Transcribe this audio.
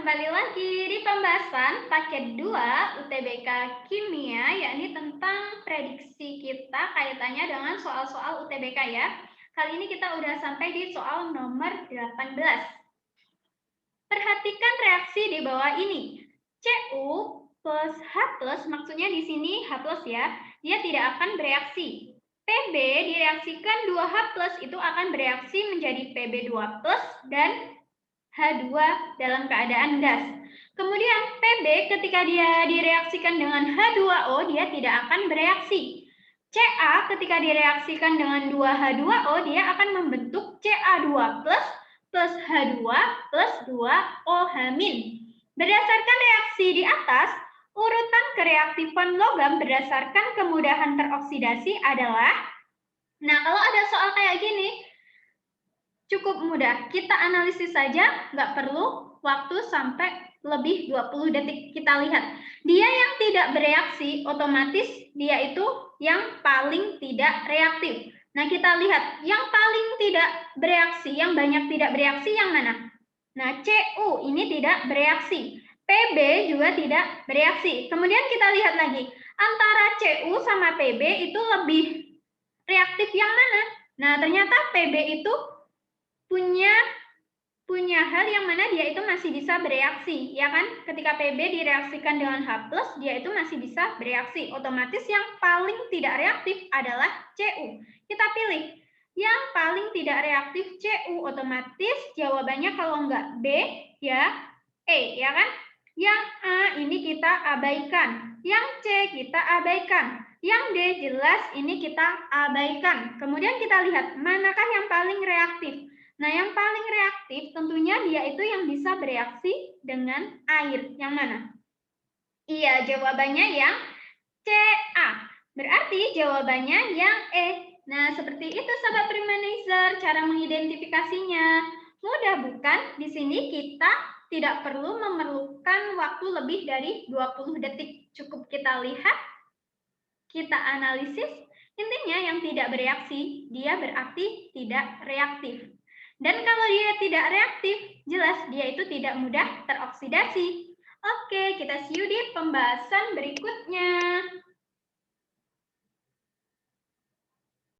kembali lagi di pembahasan paket 2 UTBK Kimia, yakni tentang prediksi kita kaitannya dengan soal-soal UTBK ya. Kali ini kita udah sampai di soal nomor 18. Perhatikan reaksi di bawah ini. Cu plus H plus, maksudnya di sini H plus ya, dia tidak akan bereaksi. Pb direaksikan 2H plus itu akan bereaksi menjadi Pb2 plus dan H2 dalam keadaan gas. Kemudian Pb ketika dia direaksikan dengan H2O, dia tidak akan bereaksi. Ca ketika direaksikan dengan 2H2O, dia akan membentuk Ca2 plus H2 plus 2OH-. Berdasarkan reaksi di atas, urutan kereaktifan logam berdasarkan kemudahan teroksidasi adalah, nah kalau ada soal kayak gini, cukup mudah, kita analisis saja, nggak perlu waktu sampai lebih 20 detik. Kita lihat, dia yang tidak bereaksi, otomatis dia itu yang paling tidak reaktif. Nah, kita lihat, yang paling tidak bereaksi, yang banyak tidak bereaksi yang mana? Nah, Cu ini tidak bereaksi. Pb juga tidak bereaksi. Kemudian kita lihat lagi, antara Cu sama Pb itu lebih reaktif yang mana? Nah, ternyata Pb itu punya hal yang mana dia itu masih bisa bereaksi, ya kan? Ketika Pb direaksikan dengan H+, dia itu masih bisa bereaksi. Otomatis yang paling tidak reaktif adalah Cu. Kita pilih yang paling tidak reaktif Cu, otomatis jawabannya kalau enggak B, ya E, ya kan? Yang A ini kita abaikan, yang C kita abaikan, yang D jelas ini kita abaikan. Kemudian kita lihat manakah yang paling reaktif. Nah, yang paling reaktif tentunya dia itu yang bisa bereaksi dengan air. Yang mana? Iya, jawabannya yang Ca. Berarti jawabannya yang E. Nah, seperti itu sahabat Primanizer cara mengidentifikasinya. Mudah bukan? Di sini kita tidak perlu memerlukan waktu lebih dari 20 detik. Cukup kita lihat, kita analisis. Intinya yang tidak bereaksi, dia berarti tidak reaktif. Dan kalau dia tidak reaktif, jelas dia itu tidak mudah teroksidasi. Oke, kita see you di pembahasan berikutnya.